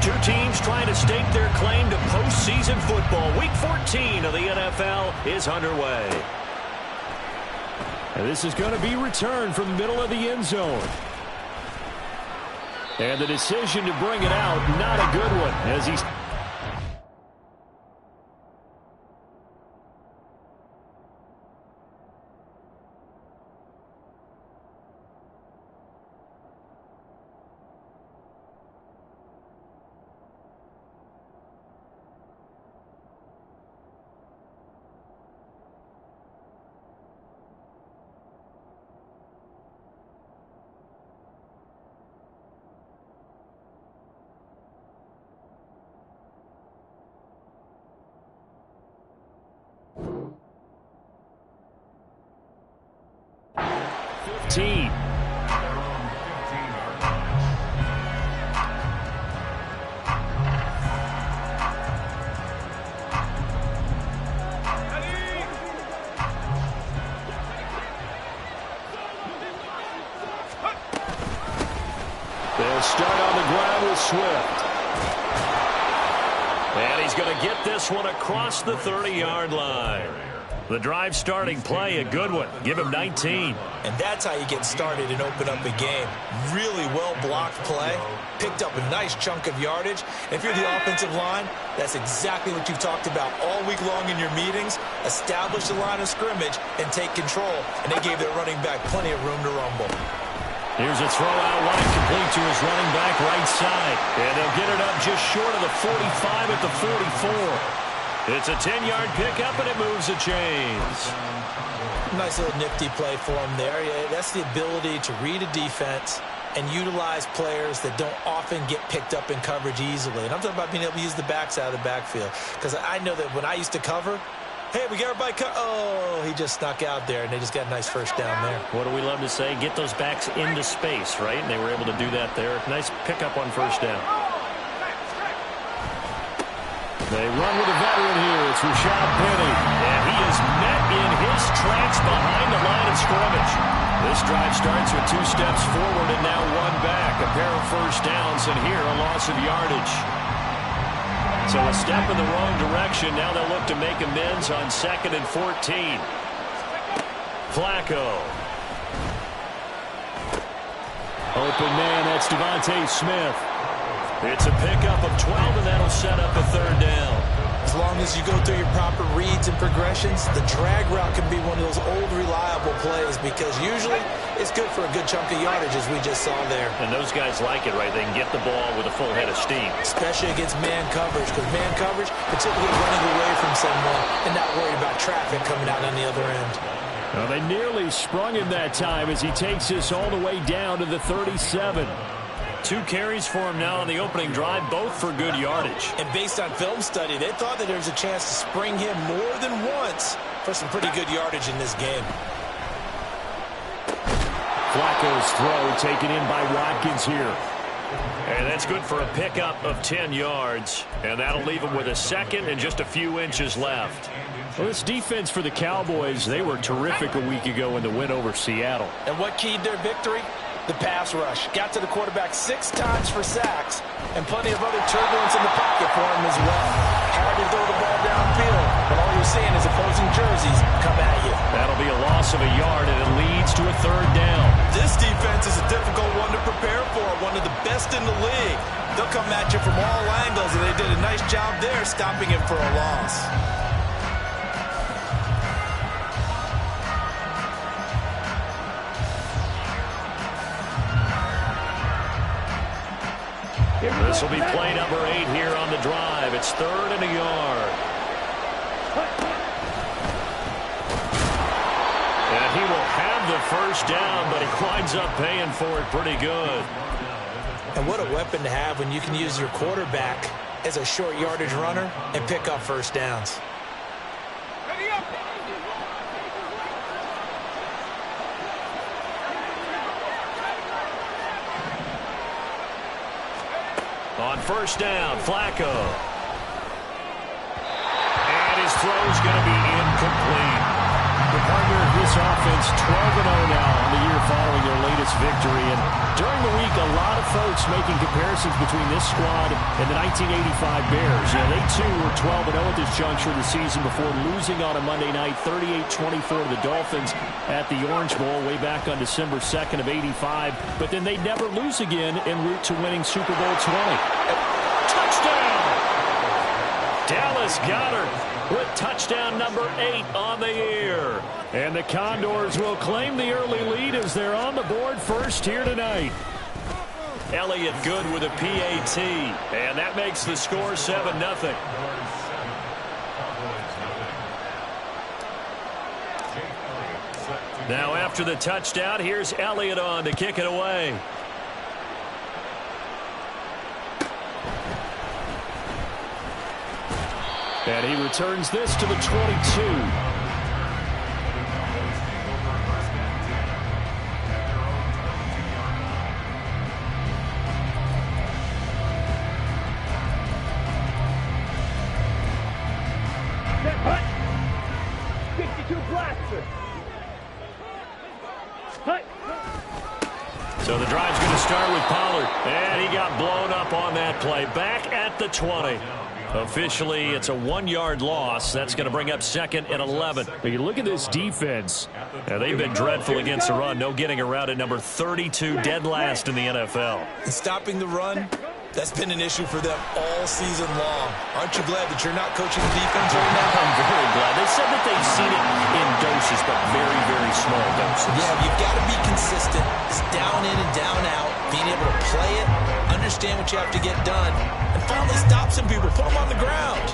Two teams trying to stake their claim to postseason football. Week 14 of the NFL is underway. And this is going to be returned from the middle of the end zone. And the decision to bring it out, not a good one, as he's... Team. They'll start on the ground with Swift. And he's going to get this one across the 30-yard line. The drive starting play, a good one. Give him 19. And that's how you get started and open up a game. Really well-blocked play. Picked up a nice chunk of yardage. And if you're the offensive line, that's exactly what you've talked about all week long in your meetings. Establish the line of scrimmage and take control. And they gave their running back plenty of room to rumble. Here's a throw out wide, complete to his running back right side. And they'll get it up just short of the 45 at the 44. It's a 10-yard pickup, and it moves the chains. Nice little nifty play for him there. Yeah, that's the ability to read a defense and utilize players that don't often get picked up in coverage easily. And I'm talking about being able to use the backs out of the backfield. Because I know that when I used to cover, hey, we got everybody oh, he just snuck out there, and they just got a nice first down there. What do we love to say? Get those backs into space, right? And they were able to do that there. Nice pickup on first down. They run with a veteran here. It's Rashad Penny. And he is met in his tracks behind the line of scrimmage. This drive starts with 2 steps forward and now 1 back. A pair of first downs, and here a loss of yardage. So a step in the wrong direction. Now they'll look to make amends on 2nd and 14. Flacco. Open man, that's Devontae Smith. It's a pickup of 12, and that'll set up a 3rd down. As long as you go through your proper reads and progressions, the drag route can be one of those old, reliable plays because usually it's good for a good chunk of yardage, as we just saw there. And those guys like it, right? They can get the ball with a full head of steam. Especially against man coverage, because man coverage, particularly running away from someone and not worried about traffic coming out on the other end. Well, they nearly sprung him that time as he takes this all the way down to the 37. 2 carries for him now on the opening drive, both for good yardage. And based on film study, they thought that there was a chance to spring him more than once for some pretty good yardage in this game. Flacco's throw taken in by Watkins here. And that's good for a pickup of 10 yards. And that'll leave him with a 2nd and just a few inches left. Well, this defense for the Cowboys, they were terrific a week ago in the win over Seattle. And what keyed their victory? The pass rush. Got to the quarterback 6 times for sacks, and plenty of other turbulence in the pocket for him as well. Hard to throw the ball downfield, but all you're seeing is opposing jerseys come at you. That'll be a loss of a yard, and it leads to a 3rd down. This defense is a difficult one to prepare for, one of the best in the league. They'll come at you from all angles, and they did a nice job there stopping him for a loss. This will be play number 8 here on the drive. It's 3rd and a yard. And he will have the first down, but he winds up paying for it pretty good. And what a weapon to have when you can use your quarterback as a short yardage runner and pick up first downs. On first down, Flacco. And his throw's going to be incomplete. The partner of this offense, 12-0 now on the year following their latest victory. And during the week, a lot of folks reports making comparisons between this squad and the 1985 Bears. They too were 12-0 at this juncture of the season before losing on a Monday night 38-24 to the Dolphins at the Orange Bowl way back on December 2nd of '85. But then they'd never lose again en route to winning Super Bowl 20. Touchdown! Dallas Goedert with touchdown number 8 on the year. And the Condors will claim the early lead as they're on the board first here tonight. Elliott good with a PAT. And that makes the score 7-0. Now after the touchdown, here's Elliott on to kick it away. And he returns this to the 22. So the drive's going to start with Pollard. And he got blown up on that play. Back at the 20. Officially, it's a 1-yard loss. That's going to bring up 2nd and 11. You look at this defense. Now, they've been dreadful against the run. No getting around at number 32, dead last in the NFL. And stopping the run, that's been an issue for them all season long. Aren't you glad that you're not coaching the defense right now? I'm very glad. They said that they've seen it in doses, but very, very small doses. Yeah, you've got to be consistent. It's down in and down out. Being able to play it, understand what you have to get done, and finally stop some people, put them on the ground.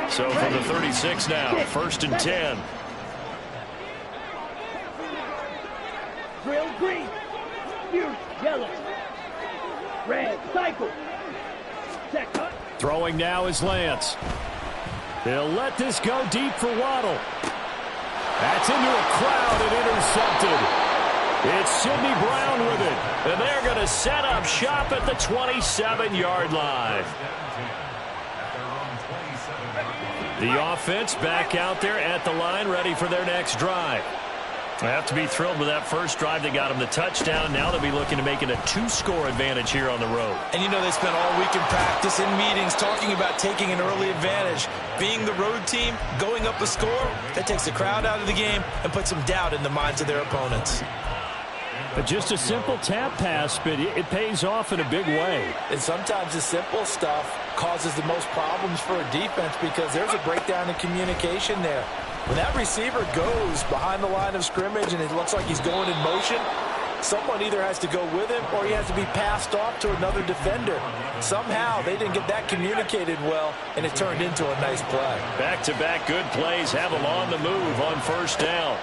So from the 36 now, 1st and 10. Drill green, huge yellow, red, cycle. Check cut. Throwing now is Lance. They'll let this go deep for Waddle. That's into a crowd and intercepted. It's Sidney Brown with it. And they're going to set up shop at the 27-yard line. The offense back out there at the line, ready for their next drive. I have to be thrilled with that first drive that got them the touchdown. Now they'll be looking to make it a 2-score advantage here on the road. And you know they spent all week in practice, in meetings, talking about taking an early advantage. Being the road team, going up a score, that takes the crowd out of the game and puts some doubt in the minds of their opponents. But just a simple tap pass, but it pays off in a big way. And sometimes the simple stuff causes the most problems for a defense because there's a breakdown in communication there. When that receiver goes behind the line of scrimmage and it looks like he's going in motion, someone either has to go with him or he has to be passed off to another defender. Somehow they didn't get that communicated well, and it turned into a nice play. Back-to-back good plays have him on the move on 1st down.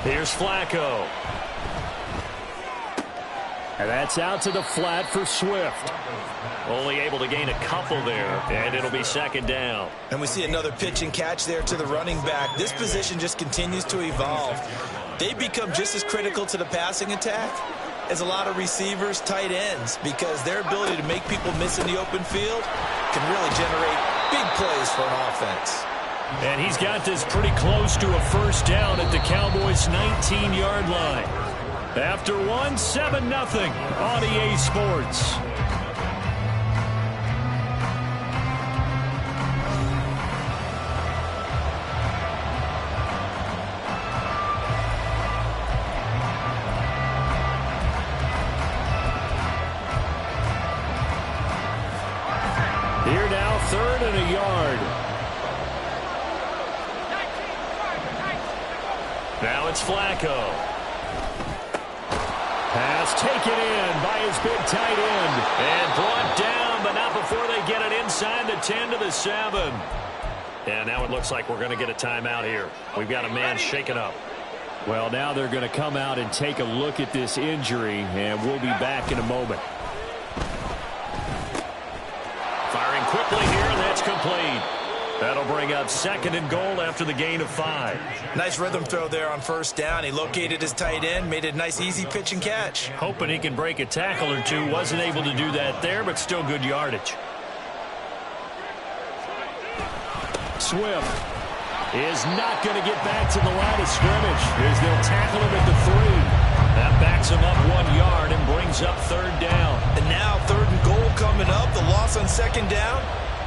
Here's Flacco. And that's out to the flat for Swift. Only able to gain a couple there, and it'll be 2nd down. And we see another pitch and catch there to the running back. This position just continues to evolve. They become just as critical to the passing attack as a lot of receivers, tight ends, because their ability to make people miss in the open field can really generate big plays for an offense. And he's got this pretty close to a 1st down at the Cowboys' 19-yard line. After one, 7-0 on EA Sports. Here now, 3rd and a yard. Now it's Flacco. Pass taken in by his big tight end. And brought down, but not before they get it inside the 10 to the 7. And now it looks like we're going to get a timeout here. We've got a man shaken up. Well, now they're going to come out and take a look at this injury, and we'll be back in a moment. Firing quickly here, and that's complete. That'll bring up 2nd and goal after the gain of 5. Nice rhythm throw there on 1st down. He located his tight end, made a nice easy pitch and catch. Hoping he can break a tackle or two. Wasn't able to do that there, but still good yardage. Swift is not going to get back to the line of scrimmage as they'll tackle him at the 3. That backs him up 1 yard and brings up 3rd down. And now 3rd and goal coming up. The loss on 2nd down.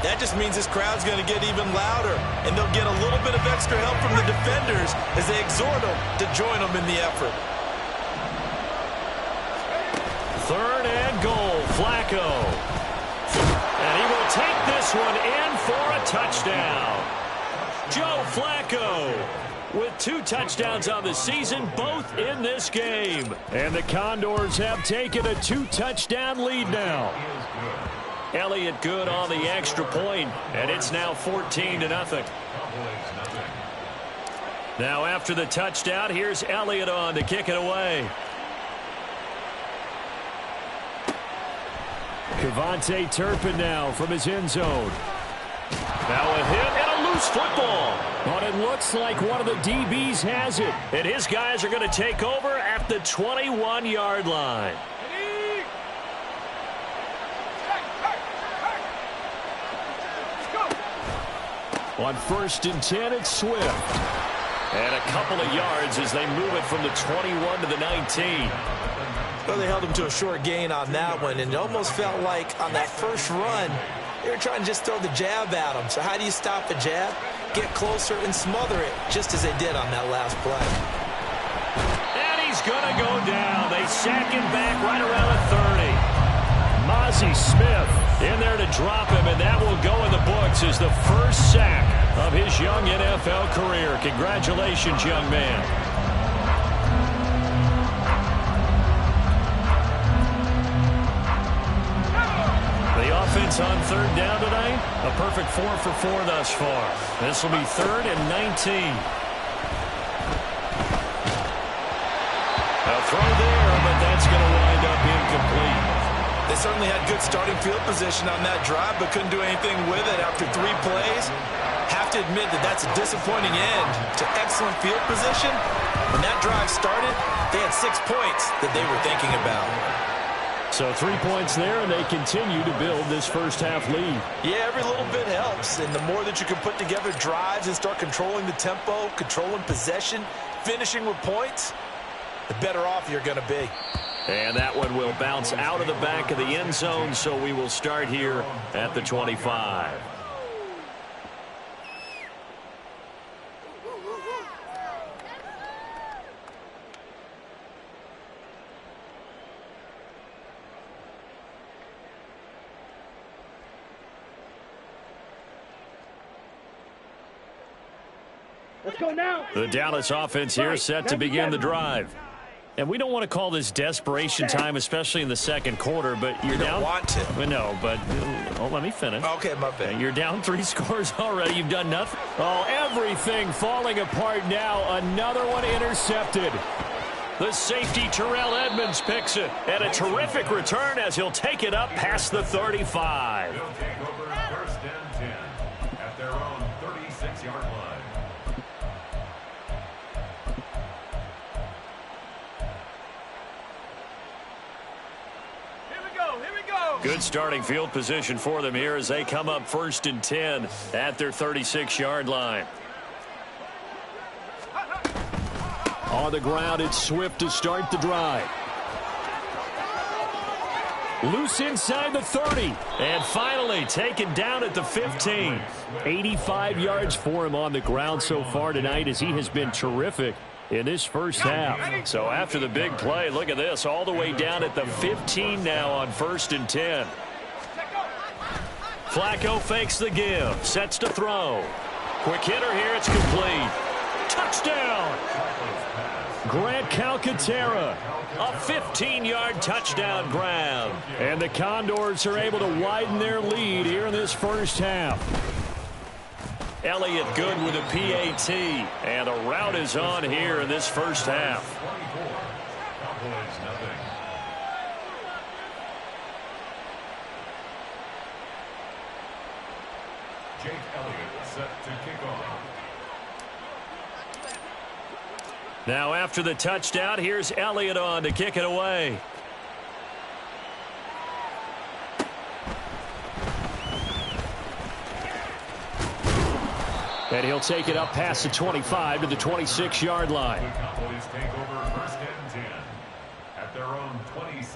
That just means this crowd's going to get even louder. And they'll get a little bit of extra help from the defenders as they exhort them to join them in the effort. 3rd and goal. Flacco. And he will take this one in for a touchdown. Joe Flacco with 2 touchdowns on the season, both in this game. And the Condors have taken a 2-touchdown lead now. Elliott good on the extra point, and it's now 14-0. Now after the touchdown, here's Elliott on to kick it away. Kevontae Turpin now from his end zone. Now a hit and a loose football. But it looks like one of the DBs has it. And his guys are going to take over at the 21-yard line. On 1st and 10, it's Swift. And a couple of yards as they move it from the 21 to the 19. Well, they held him to a short gain on that one, and it almost felt like on that first run, they were trying to just throw the jab at him. So how do you stop a jab? Get closer and smother it, just as they did on that last play. And he's going to go down. They sack him back right around the 30. Mazi Smith in there to drop him, and that will go in the books as the first sack of his young NFL career. Congratulations, young man. The offense on 3rd down tonight, a perfect 4 for 4 thus far. This will be 3rd and 19. A throw there, but that's going to wind up incomplete. They certainly had good starting field position on that drive, but couldn't do anything with it after 3 plays. Have to admit that that's a disappointing end to excellent field position. When that drive started, they had 6 points that they were thinking about. So 3 points there, and they continue to build this first half lead. Yeah, every little bit helps, and the more that you can put together drives and start controlling the tempo, controlling possession, finishing with points, the better off you're going to be. And that one will bounce out of the back of the end zone, so we will start here at the 25. Let's go now. The Dallas offense here set to begin the drive. And we don't want to call this desperation time, especially in the second quarter, but you're down. You don't want to. No, but let me finish. Okay, my bad. You're down 3 scores already. You've done nothing. Oh, everything falling apart now. Another one intercepted. The safety, Terrell Edmonds, picks it. And a terrific return as he'll take it up past the 35. They'll take over 1st and 10 at their own 36-yard line. Good starting field position for them here as they come up 1st and 10 at their 36-yard line. On the ground, it's Swift to start the drive. Loose inside the 30. And finally taken down at the 15. 85 yards for him on the ground so far tonight as he has been terrific in this first half. So after the big play, look at this, all the way down at the 15 now on 1st and 10. Flacco fakes the give, sets to throw. Quick hitter here, it's complete. Touchdown! Grant Calcaterra, a 15-yard touchdown grab. And the Condors are able to widen their lead here in this first half. Elliott good with a PAT, and a rout is on here in this first half. Jake Elliott set to kick off. Now after the touchdown, here's Elliott on to kick it away. And he'll take it up past the 25 to the 26-yard line. The Cowboys take over 1st and 10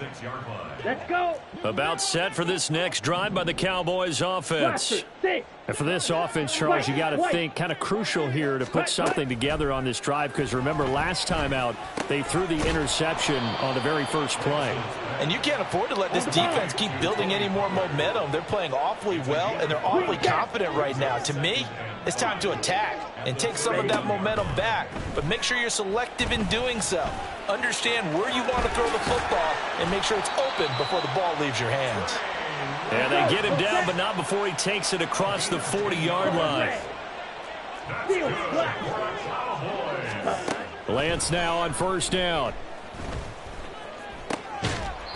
36-yard line. Let's go. About set for this next drive by the Cowboys offense. And for this offense, Charles, you got to think kind of crucial here to put something together on this drive, because remember last time out they threw the interception on the very first play. And you can't afford to let this defense keep building any more momentum. They're playing awfully well, and they're awfully confident right now. To me, it's time to attack and take some of that momentum back. But make sure you're selective in doing so. Understand where you want to throw the football and make sure it's open before the ball leaves your hands. And they get him down, but not before he takes it across the 40-yard line. Lance now on first down.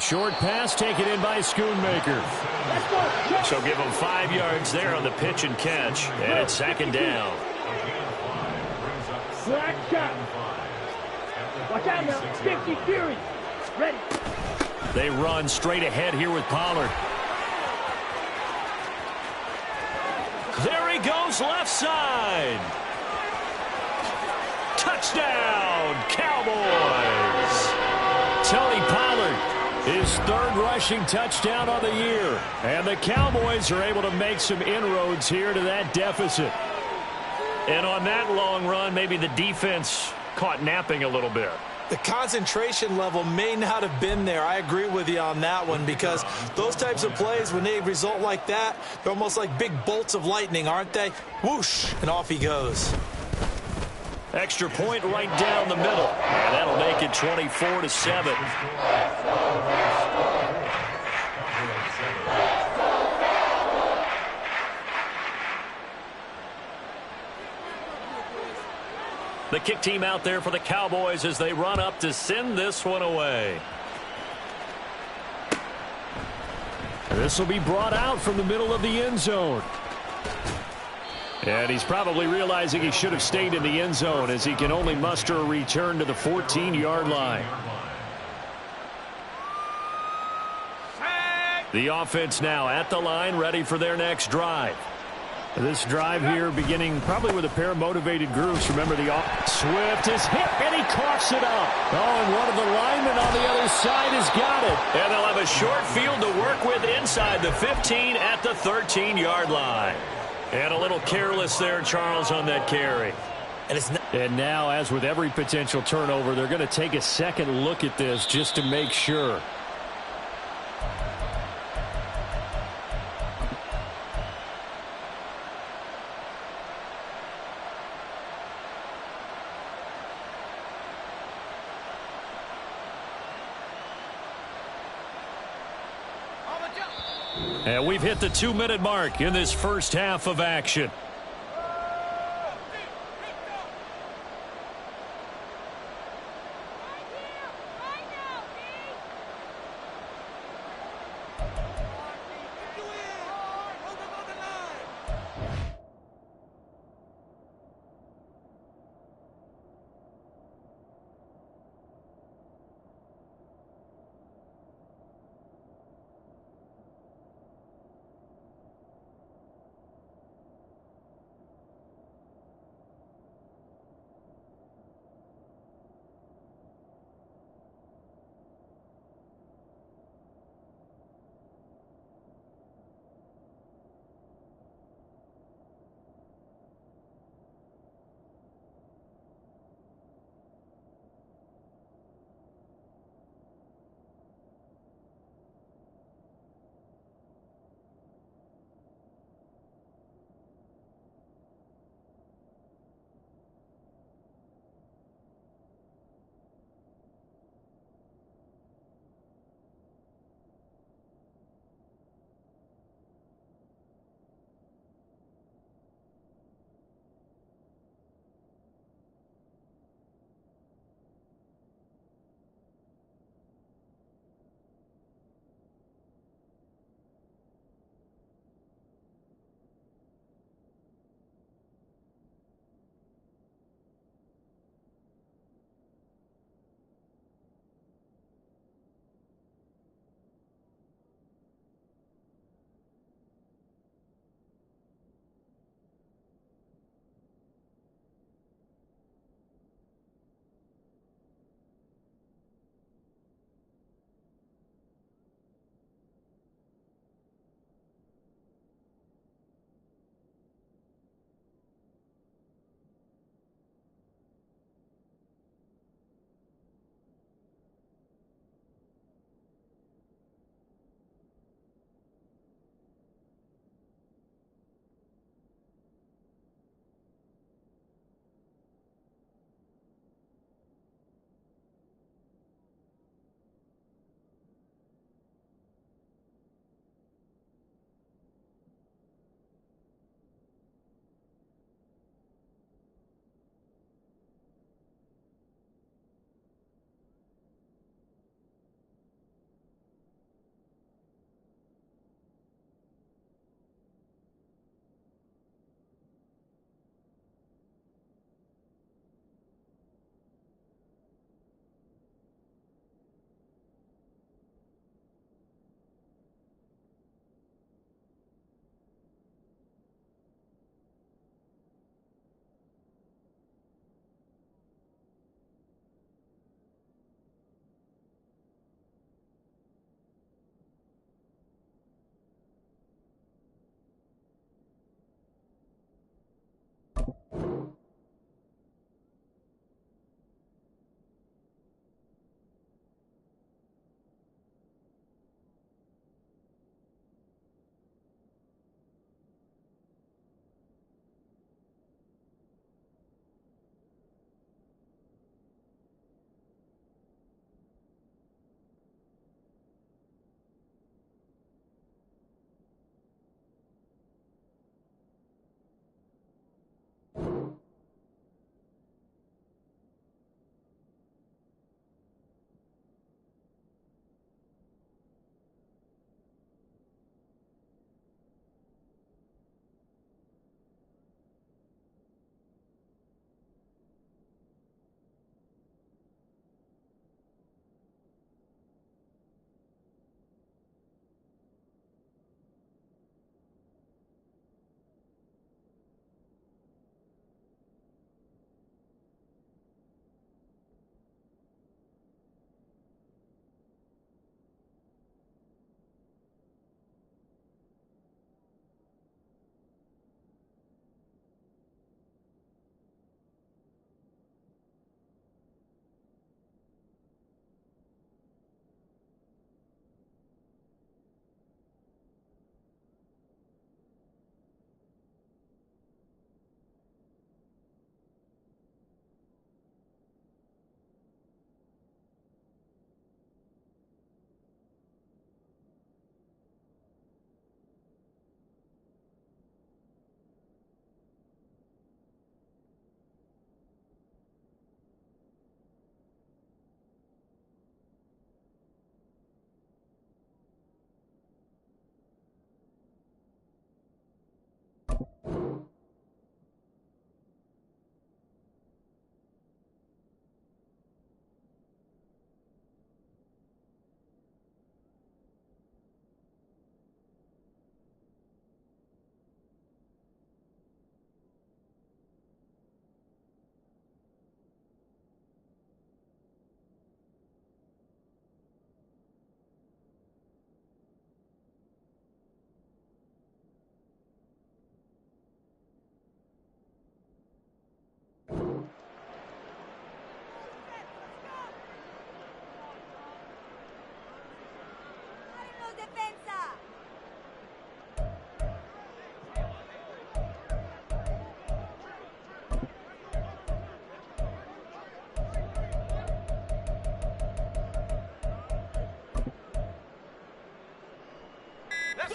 Short pass taken in by Schoonmaker. So give him 5 yards there on the pitch and catch. And it's second down. Black shot. Watch out now. 50 Fury. Ready. They run straight ahead here with Pollard. There he goes, left side. Touchdown, Cowboys. Tony Pollard, his third rushing touchdown of the year. And the Cowboys are able to make some inroads here to that deficit. And on that long run, maybe the defense caught napping a little bit. The concentration level may not have been there. I agree with you on that one, because those types of plays, when they result like that, they're almost like big bolts of lightning, aren't they? Whoosh, and off he goes. Extra point right down the middle. And that'll make it 24-7. The kick team out there for the Cowboys as they run up to send this one away. This will be brought out from the middle of the end zone. And he's probably realizing he should have stayed in the end zone, as he can only muster a return to the 14-yard line. The offense now at the line, ready for their next drive. This drive here beginning probably with a pair of motivated groups. Remember, the Swift is hit, and he coughs it up. Oh, and one of the linemen on the other side has got it. And they'll have a short field to work with inside the 15 at the 13-yard line. And a little careless there, Charles, on that carry. And now, as with every potential turnover, they're going to take a second look at this just to make sure. And we've hit the 2-minute mark in this first half of action.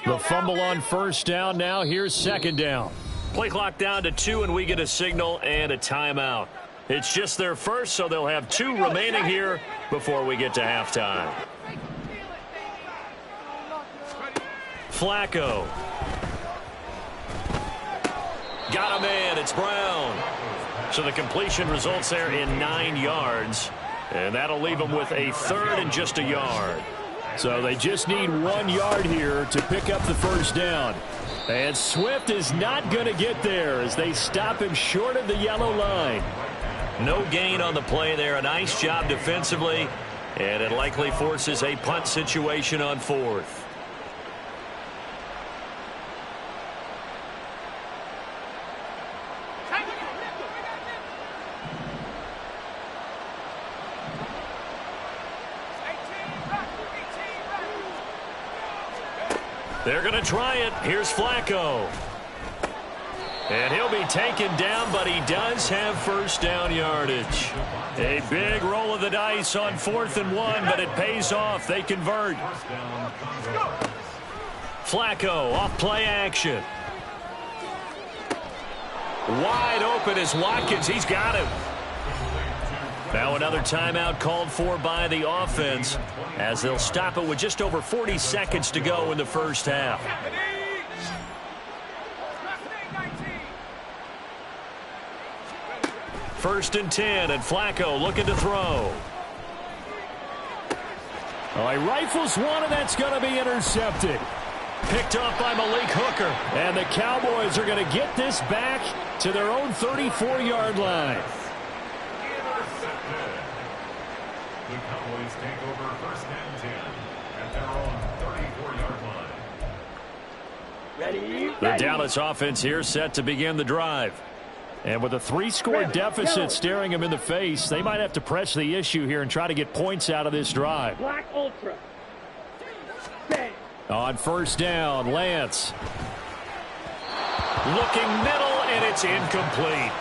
The fumble on first down. Now here's second down. Play clock down to 2, and we get a signal and a timeout. It's just their first, so they'll have 2 remaining here before we get to halftime. Flacco. Got a man. It's Brown. So the completion results there in 9 yards. And that'll leave them with a third and just a yard. So they just need 1 yard here to pick up the first down. And Swift is not going to get there as they stop him short of the yellow line. No gain on the play there. A nice job defensively. And it likely forces a punt situation on 4th. They're going to try it. Here's Flacco. And he'll be taken down, but he does have first down yardage. A big roll of the dice on 4th and 1, but it pays off. They convert. Flacco off play action. Wide open is Watkins. He's got him. Now another timeout called for by the offense as they'll stop it with just over 40 seconds to go in the first half. First and 10, and Flacco looking to throw. Oh, he rifles one, and that's going to be intercepted. Picked up by Malik Hooker. And the Cowboys are going to get this back to their own 34-yard line. The Cowboys take over first and 10 at their own 34-yard line. Ready? The Dallas offense here set to begin the drive. And with a 3-score deficit staring them in the face, they might have to press the issue here and try to get points out of this drive. Black Ultra. Bang. On first down, Lance. Looking middle, and it's incomplete.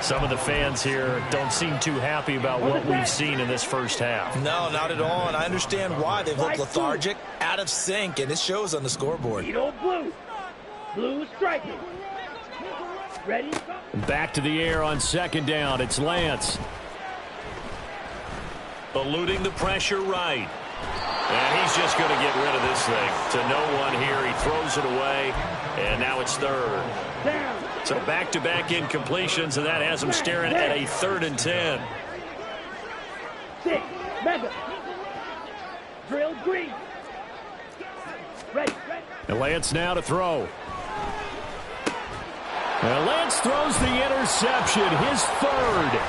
Some of the fans here don't seem too happy about what we've seen in this first half. No, not at all, and I understand why. They've looked lethargic, out of sync, and it shows on the scoreboard. Edo blue. Blue striking. Ready? Back to the air on second down. It's Lance. Eluding the pressure right. And he's just going to get rid of this thing. To no one here. He throws it away. And now it's third. Down. So back-to-back incompletions, and that has him staring at a 3rd and 10. 6. Mega. Drill green. Ready. And Lance now to throw. And Lance throws the interception, his 3rd.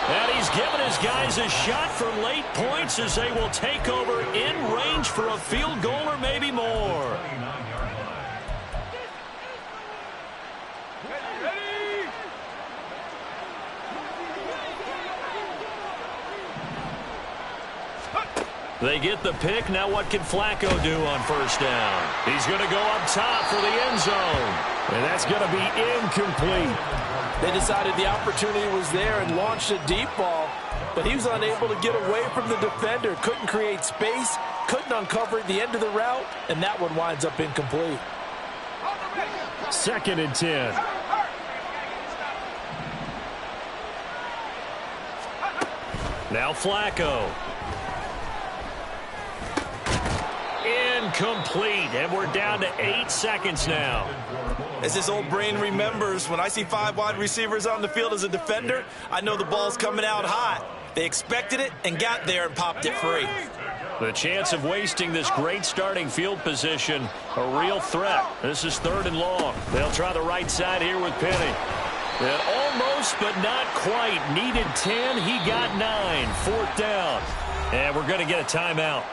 And he's given his guys a shot for late points as they will take over in range for a field goal or maybe more. They get the pick. Now what can Flacco do on first down? He's going to go up top for the end zone. And that's going to be incomplete. They decided the opportunity was there and launched a deep ball, but he was unable to get away from the defender. Couldn't create space, couldn't uncover at the end of the route, and that one winds up incomplete. 2nd and 10. Now Flacco. Incomplete, and we're down to 8 seconds now. As his old brain remembers, when I see 5 wide receivers on the field as a defender, I know the ball's coming out hot. They expected it and got there and popped it free. The chance of wasting this great starting field position, a real threat. This is 3rd and long. They'll try the right side here with Penny. And almost, but not quite. Needed 10, he got 9. 4th down. And we're going to get a timeout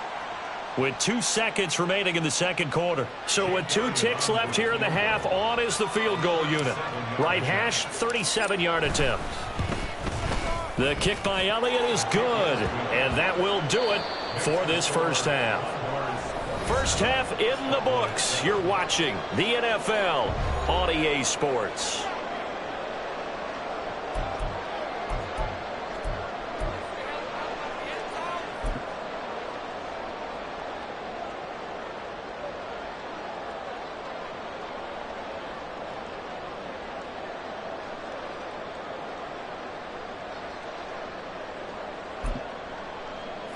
with 2 seconds remaining in the second quarter. So with 2 ticks left here in the half, on is the field goal unit. Right hash, 37-yard attempt. The kick by Elliott is good, and that will do it for this first half. First half in the books. You're watching the NFL on EA Sports.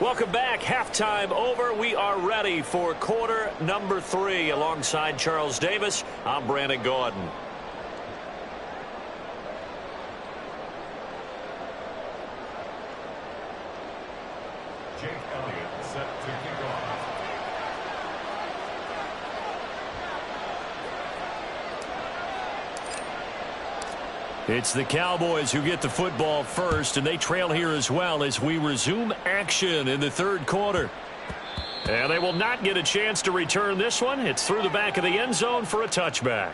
Welcome back. Halftime over. We are ready for quarter number 3. Alongside Charles Davis, I'm Brandon Gordon. Jake Elliott set to kick off. It's the Cowboys who get the football first, and they trail here as well as we resume action in the 3rd quarter. And they will not get a chance to return this one. It's through the back of the end zone for a touchback.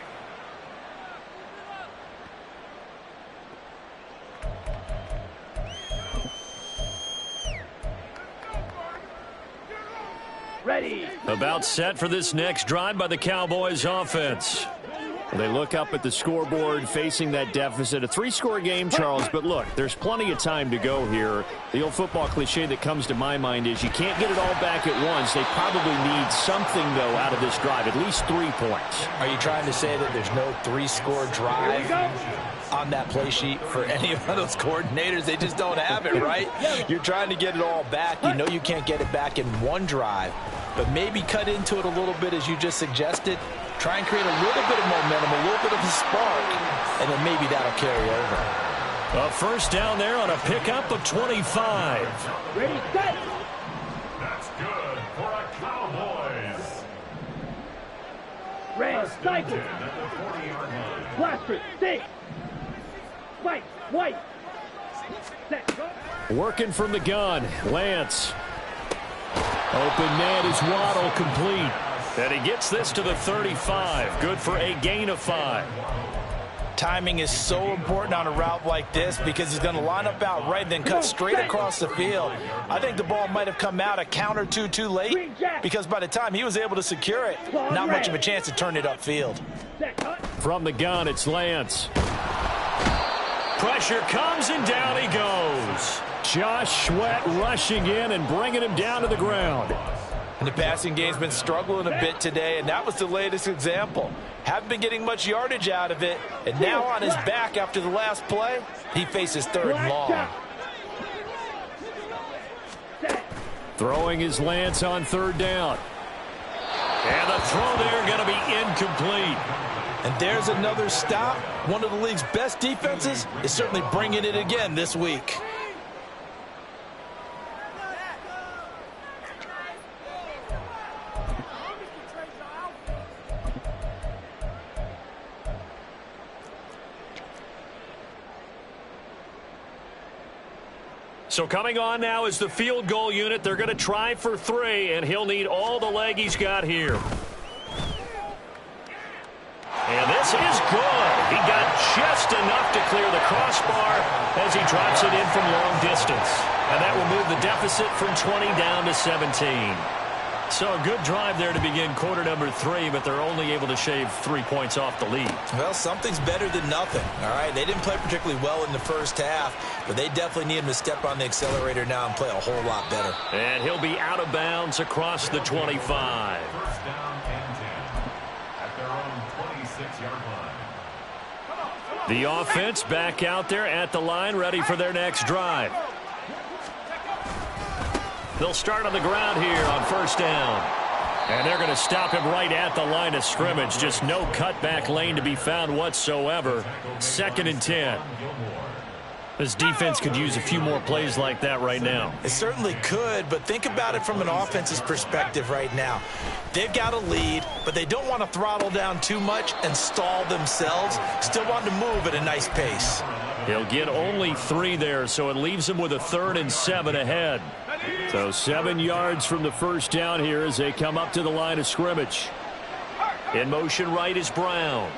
Ready. About set for this next drive by the Cowboys offense. They look up at the scoreboard facing that deficit. A 3-score game, Charles, but look, there's plenty of time to go here. The old football cliche that comes to my mind is you can't get it all back at once. They probably need something, though, out of this drive, at least 3 points. Are you trying to say that there's no 3-score drive on that play sheet for any of those coordinators? They just don't have it, right? You're trying to get it all back. You know you can't get it back in one drive, but maybe cut into it a little bit as you just suggested. Try and create a little bit of momentum, a little bit of a spark, and then maybe that'll carry over. A first down there on a pickup of 25. Ready, set. That's good for a Cowboys. Red, cycle. At the 40-yard line. Blaster, stick. Fight, white. Set, go. Working from the gun, Lance. Open man is Waddle, complete. And he gets this to the 35. Good for a gain of 5. Timing is so important on a route like this because he's going to line up out right and then cut straight across the field. I think the ball might have come out a count or two too late because by the time he was able to secure it, not much of a chance to turn it upfield. From the gun, it's Lance. Pressure comes and down he goes. Josh Sweat rushing in and bringing him down to the ground. And the passing game's been struggling a bit today, and that was the latest example. Haven't been getting much yardage out of it, and now on his back after the last play, he faces third and long. Throwing his Lance on third down. And the throw there going to be incomplete. And there's another stop. One of the league's best defenses is certainly bringing it again this week. So coming on now is the field goal unit. They're going to try for 3, and he'll need all the leg he's got here. And this is good. He got just enough to clear the crossbar as he drops it in from long distance. And that will move the deficit from 20 down to 17. So a good drive there to begin quarter number 3, but they're only able to shave 3 points off the lead. Well, something's better than nothing, all right? They didn't play particularly well in the first half, but they definitely need him to step on the accelerator now and play a whole lot better. And he'll be out of bounds across the 25. First down and 10 at their own 26-yard line. The offense back out there at the line, ready for their next drive. They'll start on the ground here on first down. And they're going to stop him right at the line of scrimmage. Just no cutback lane to be found whatsoever. 2nd and 10. This defense could use a few more plays like that right now. It certainly could, but think about it from an offense's perspective right now. They've got a lead, but they don't want to throttle down too much and stall themselves. Still want to move at a nice pace. He'll get only 3 there, so it leaves him with a 3rd and 7 ahead. So 7 yards from the first down here as they come up to the line of scrimmage. In motion right is Brown.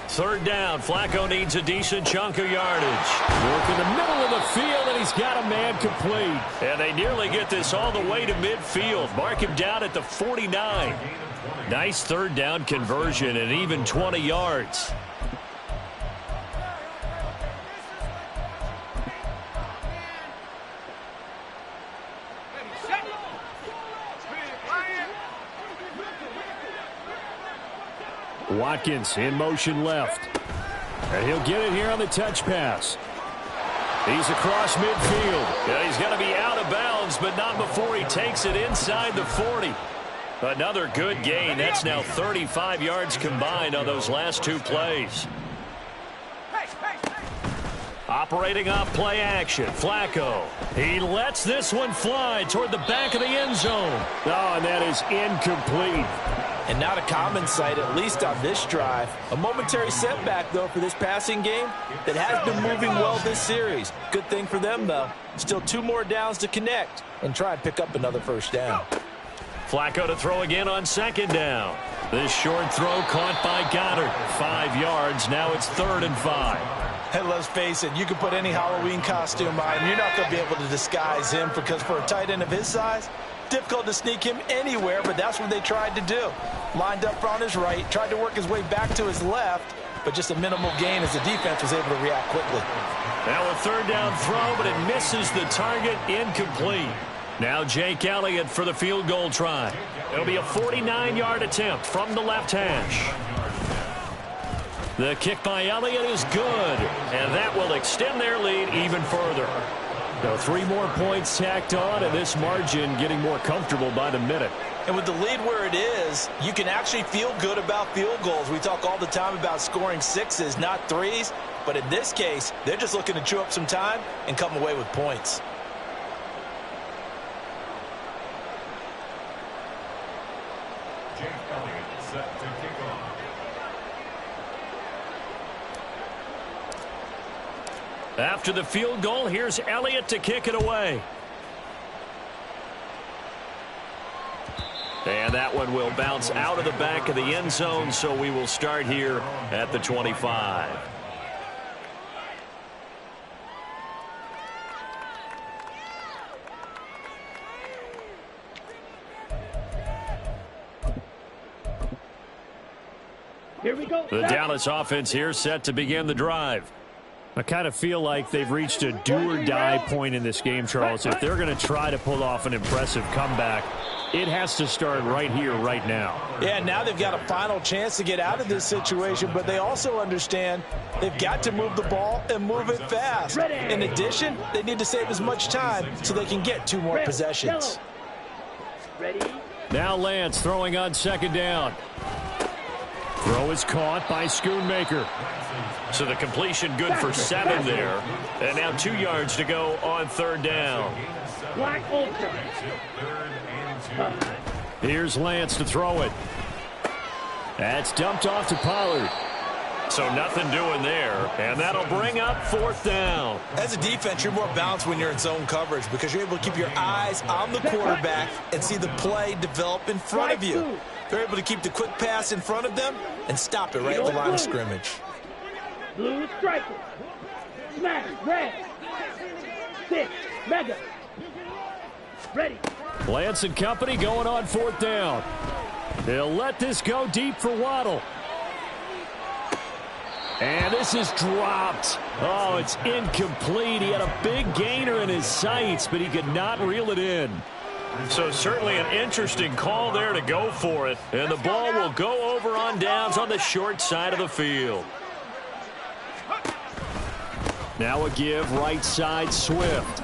Third down. Flacco needs a decent chunk of yardage. Work in the middle of the field, and he's got a man complete. And they nearly get this all the way to midfield. Mark him down at the 49. Nice third down conversion and even 20 yards. Watkins in motion left. And he'll get it here on the touch pass. He's across midfield. Yeah, he's going to be out of bounds, but not before he takes it inside the 40. Another good gain. That's now 35 yards combined on those last 2 plays. Operating off play action. Flacco. He lets this one fly toward the back of the end zone. Oh, and that is incomplete. And not a common sight, at least on this drive. A momentary setback, though, for this passing game that has been moving well this series. Good thing for them, though. Still 2 more downs to connect and try and pick up another first down. Flacco to throw again on 2nd down. This short throw caught by Goddard. 5 yards. Now it's 3rd and 5. And let's face it, you can put any Halloween costume on. You're not going to be able to disguise him because for a tight end of his size, difficult to sneak him anywhere, but that's what they tried to do. Lined up on his right, tried to work his way back to his left, but just a minimal gain as the defense was able to react quickly. Now a 3rd down throw, but it misses the target. Incomplete. Now Jake Elliott for the field goal try. It'll be a 49-yard attempt from the left hash. The kick by Elliott is good, and that will extend their lead even further. So 3 more points tacked on, and this margin getting more comfortable by the minute. And with the lead where it is, you can actually feel good about field goals. We talk all the time about scoring 6s, not 3s. But in this case, they're just looking to chew up some time and come away with points. Jake Elliott set to kick off. After the field goal, here's Elliott to kick it away. And that one will bounce out of the back of the end zone, so we will start here at the 25. Here we go. The Dallas offense here set to begin the drive. I kind of feel like they've reached a do-or-die point in this game, Charles. If they're going to try to pull off an impressive comeback, it has to start right here, right now. Yeah, now they've got a final chance to get out of this situation, but they also understand they've got to move the ball and move it fast. In addition, they need to save as much time so they can get 2 more possessions. Ready? Now Lance throwing on second down. Throw is caught by Schoonmaker. So the completion good for 7 there. And now 2 yards to go on third down. Black Ultra. Here's Lance to throw it. That's dumped off to Pollard. So nothing doing there. And that'll bring up fourth down. As a defense, you're more balanced when you're in zone coverage because you're able to keep your eyes on the quarterback and see the play develop in front of you. They're able to keep the quick pass in front of them and stop it right at the line of scrimmage. Blue striker. Smash. Red. 6. Mega. Ready. Lance and company going on fourth down. They'll let this go deep for Waddle. And this is dropped. Oh, it's incomplete. He had a big gainer in his sights, but he could not reel it in. So certainly an interesting call there to go for it. And the ball will go over on downs on the short side of the field. Now a give right side Swift.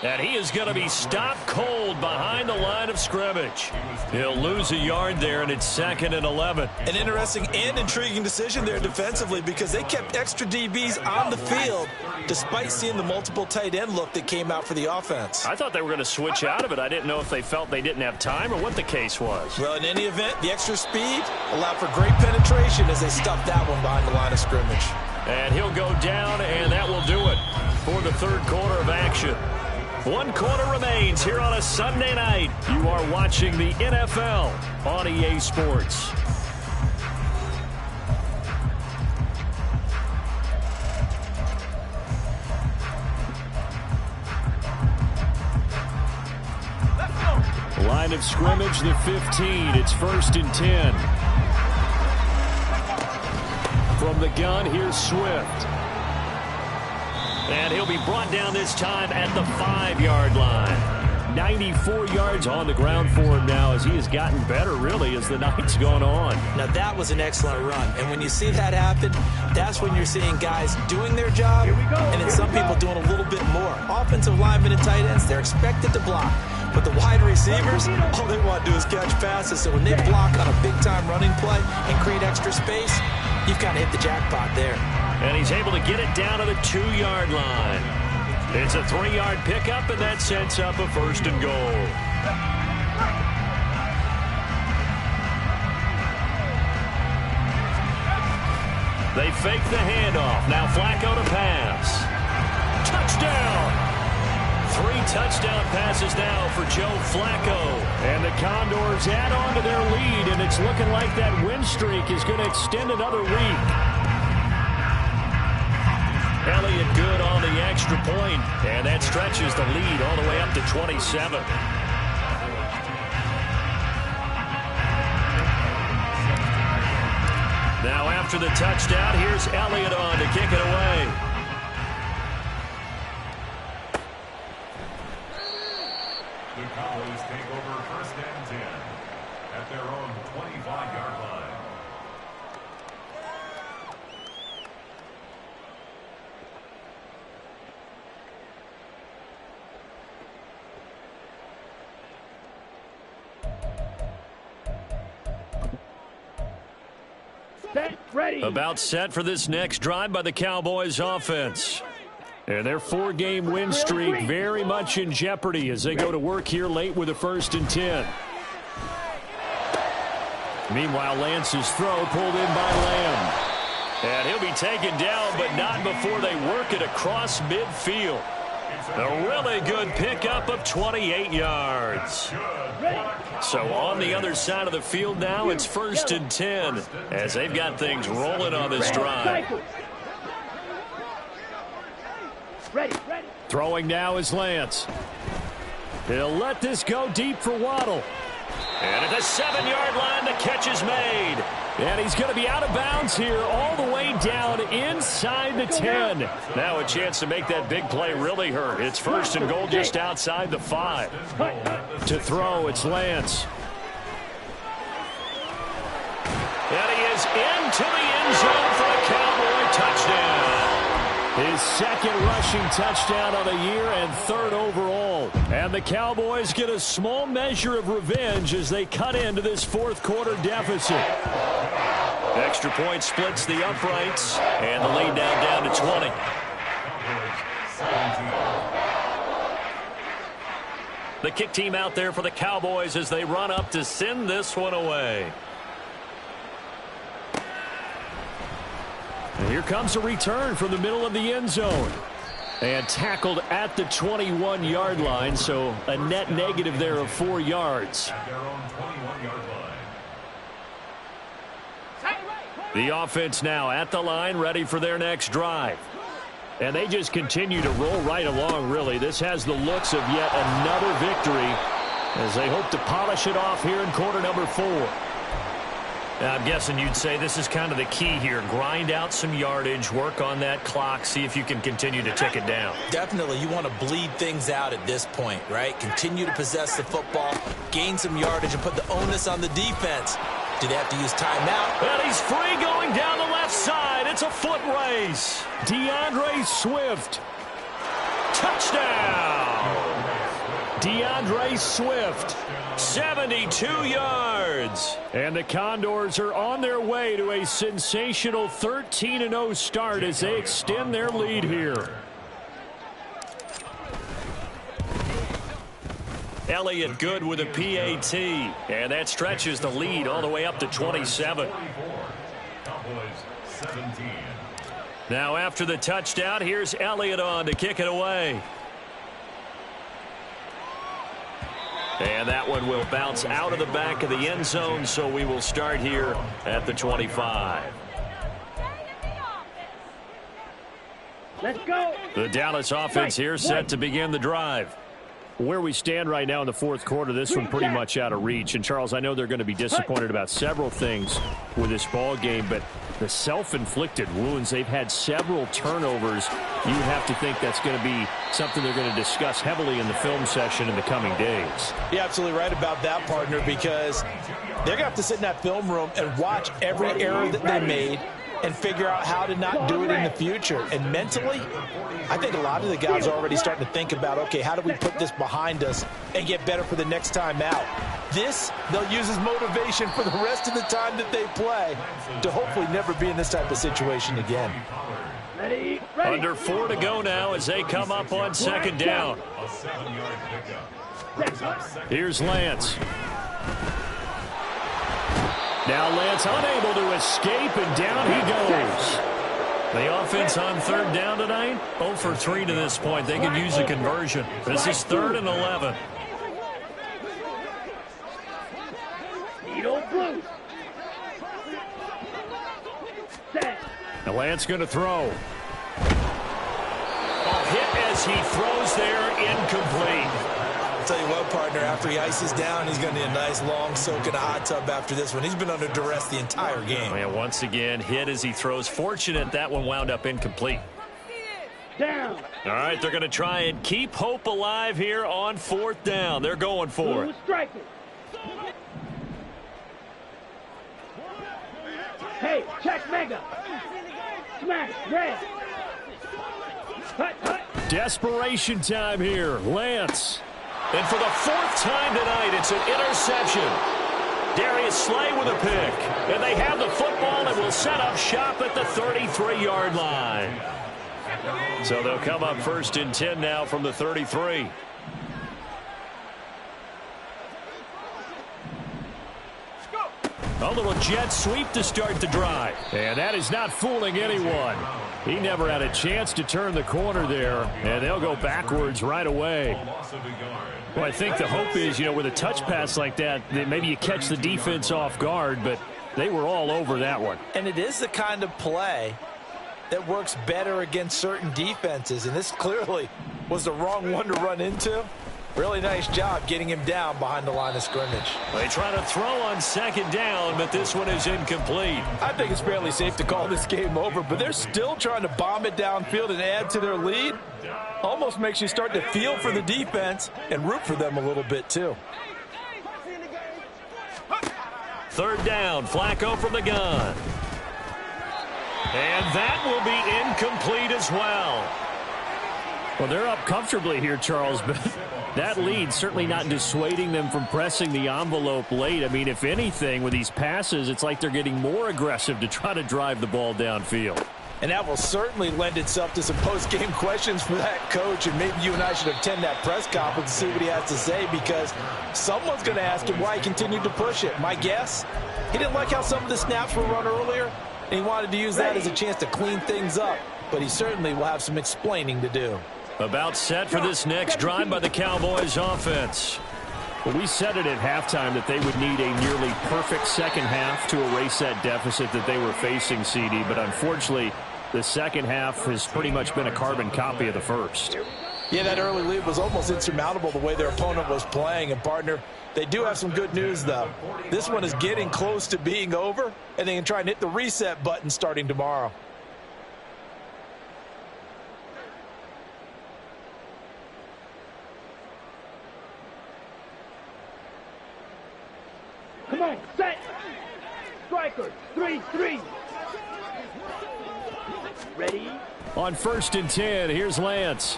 And he is going to be stopped cold behind the line of scrimmage. He'll lose a yard there, and it's 2nd and 11. An interesting and intriguing decision there defensively because they kept extra DBs on the field despite seeing the multiple tight end look that came out for the offense. I thought they were going to switch out of it. I didn't know if they felt they didn't have time or what the case was. Well, in any event, the extra speed allowed for great penetration as they stuffed that one behind the line of scrimmage. And he'll go down, and that will do it for the third quarter of action. 1 quarter remains here on a Sunday night. You are watching the NFL on EA Sports. Line of scrimmage, the 15. It's 1st and 10. From the gun, here's Swift. And he'll be brought down this time at the 5-yard line. 94 yards on the ground for him now as he has gotten better, really, as the night's gone on. Now, that was an excellent run. And when you see that happen, that's when you're seeing guys doing their job and then some people doing a little bit more. Offensive linemen and tight ends, they're expected to block. But the wide receivers, all they want to do is catch passes. So when they block on a big-time running play and create extra space, you've kind of hit the jackpot there. And he's able to get it down to the 2-yard line. It's a 3-yard pickup, and that sets up a 1st and goal. They fake the handoff. Now Flacco to pass. Touchdown! 3 touchdown passes now for Joe Flacco. And the Condors add on to their lead, and it's looking like that win streak is going to extend another week. Elliott good on the extra point, and that stretches the lead all the way up to 27. Now after the touchdown, here's Elliott on to kick it away. The Cowboys take over 1st and 10 at their own 25-yard line. Set. Ready. About set for this next drive by the Cowboys offense. And their 4-game win streak very much in jeopardy as they go to work here late with a 1st and 10. Meanwhile, Lance's throw pulled in by Lamb. And he'll be taken down, but not before they work it across midfield. A really good pickup of 28 yards. So on the other side of the field now, it's 1st and 10 as they've got things rolling on this drive. Throwing now is Lance. He'll let this go deep for Waddle. And at the 7-yard line, the catch is made. And he's going to be out of bounds here all the way down inside the 10. Now a chance to make that big play really hurt. It's 1st and goal just outside the 5. To throw, it's Lance. And he is into the end zone for a Cowboy touchdown. His 2nd rushing touchdown of the year and 3rd overall. And the Cowboys get a small measure of revenge as they cut into this 4th quarter deficit. Extra point splits the uprights, and the lead now down to 20. The kick team out there for the Cowboys as they run up to send this one away. And here comes a return from the middle of the end zone. And tackled at the 21-yard line, so a net negative there of 4 yards. At their own 21-yard line. The offense now at the line, ready for their next drive. And they just continue to roll right along, really. This has the looks of yet another victory as they hope to polish it off here in quarter number 4. I'm guessing you'd say this is kind of the key here. Grind out some yardage, work on that clock, see if you can continue to tick it down. Definitely, you want to bleed things out at this point, right? Continue to possess the football, gain some yardage, and put the onus on the defense. Do they have to use timeout? And he's free going down the left side. It's a foot race. DeAndre Swift. Touchdown. DeAndre Swift. 72 yards. And the Condors are on their way to a sensational 13-0 start as they extend their lead here. Elliott good with a PAT. And that stretches the lead all the way up to 27. Now after the touchdown, here's Elliott on to kick it away. And that one will bounce out of the back of the end zone, so we will start here at the 25. Let's go. The Dallas offense here set to begin the drive. Where we stand right now in the 4th quarter, this one pretty much out of reach. And, Charles, I know they're going to be disappointed about several things with this ball game, but the self-inflicted wounds, they've had several turnovers. You would have to think that's going to be something they're going to discuss heavily in the film session in the coming days. You're absolutely right about that, partner, because they're going to have to sit in that film room and watch every error that they made and figure out how to not do it in the future. And mentally, I think a lot of the guys are already starting to think about, okay, how do we put this behind us and get better for the next time out? This, they'll use as motivation for the rest of the time that they play to hopefully never be in this type of situation again. Ready. Under 4 to go now as they come up on 2nd down. A 7-yard pickup. Here's Lance. Now Lance unable to escape, and down he goes. The offense on 3rd down tonight, 0 for 3 to this point. They could use a conversion. This is 3rd and 11. Blue. Set. Now Lance going to throw. Hit as he throws there, incomplete. I'll tell you what, partner, after he ices down, he's going to need a nice long soak in a hot tub after this one. He's been under duress the entire game. And once again, hit as he throws. Fortunate that one wound up incomplete. Down. All right, they're going to try and keep hope alive here on 4th down. They're going for it. Strike it. Hey, check mega. Smash, red. Hut, hut. Desperation time here. Lance. And for the 4th time tonight, it's an interception. Darius Slay with a pick. And they have the football and will set up shop at the 33-yard line. So they'll come up 1st and 10 now from the 33. A little jet sweep to start the drive. And that is not fooling anyone. He never had a chance to turn the corner there, and they'll go backwards right away. Well, I think the hope is, with a touch pass like that maybe you catch the defense off guard, but they were all over that one. And it is the kind of play that works better against certain defenses, and this clearly was the wrong one to run into. Really nice job getting him down behind the line of scrimmage. They try to throw on second down, but this one is incomplete. I think it's fairly safe to call this game over, but they're still trying to bomb it downfield and add to their lead. Almost makes you start to feel for the defense and root for them a little bit too. Third down, Flacco from the gun. And that will be incomplete as well. Well, they're up comfortably here, Charles, but that lead certainly not dissuading them from pressing the envelope late. I mean, if anything, with these passes, it's like they're getting more aggressive to try to drive the ball downfield. And that will certainly lend itself to some post-game questions for that coach, and maybe you and I should attend that press conference to see what he has to say, because someone's going to ask him why he continued to push it. My guess, he didn't like how some of the snaps were run earlier, and he wanted to use that as a chance to clean things up, but he certainly will have some explaining to do. About set for this next drive by the Cowboys offense. Well, we said it at halftime that they would need a nearly perfect second half to erase that deficit that they were facing, CD, but unfortunately, the second half has pretty much been a carbon copy of the first. Yeah, that early lead was almost insurmountable the way their opponent was playing. And, partner, they do have some good news, though. This one is getting close to being over, and they can try and hit the reset button starting tomorrow. Come on, set. Strikers, 3-3. Ready? On 1st and 10, here's Lance.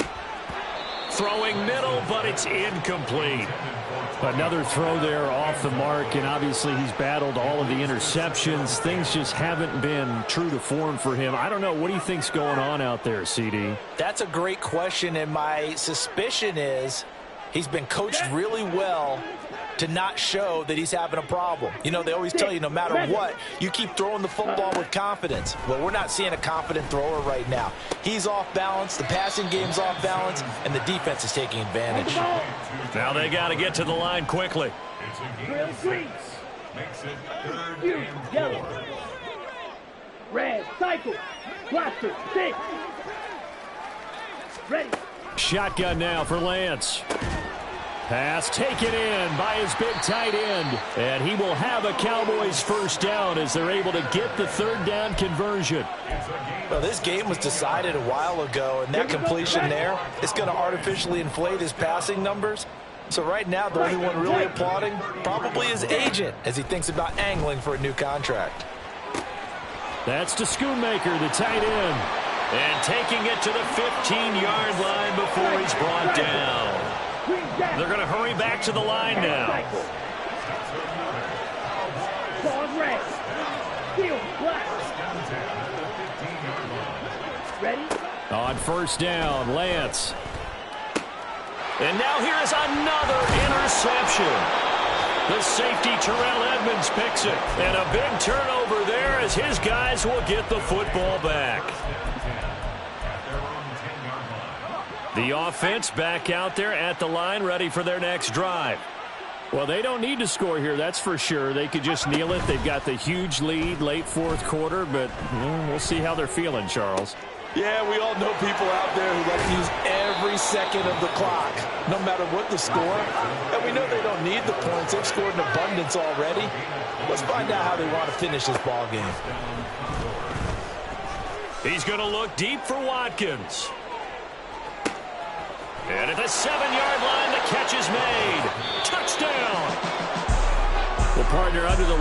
Throwing middle, but it's incomplete. Another throw there off the mark, and obviously he's battled all of the interceptions. Things just haven't been true to form for him. I don't know. What do you think's going on out there, CD? That's a great question, and my suspicion is he's been coached really well to not show that he's having a problem. They always tell you no matter what, you keep throwing the football with confidence. Well, we're not seeing a confident thrower right now. He's off balance, the passing game's off balance, and the defense is taking advantage. Now they got to get to the line quickly. Drill green. You, yellow. Red, cycle. Blaster, 6. Ready. Shotgun now for Lance. Pass taken in by his big tight end. And he will have a Cowboys first down as they're able to get the third down conversion. Well, this game was decided a while ago, and that completion there is going to artificially inflate his passing numbers. So right now, the only one really applauding probably his agent as he thinks about angling for a new contract. That's to Schoonmaker, the tight end. And taking it to the 15-yard line before he's brought down. They're going to hurry back to the line now. Ball red. Steel black. Ready? On 1st down, Lance. And now here is another interception. The safety, Terrell Edmonds, picks it. And a big turnover there as his guys will get the football back. The offense back out there at the line, ready for their next drive. Well, they don't need to score here, that's for sure. They could just kneel it. They've got the huge lead late 4th quarter, but we'll see how they're feeling, Charles. Yeah, we all know people out there who like to use every second of the clock, no matter what the score. And we know they don't need the points. They've scored in abundance already. Let's find out how they want to finish this ball game. He's going to look deep for Watkins. And at the 7-yard line, the catch is made. Touchdown! Well, partner, under the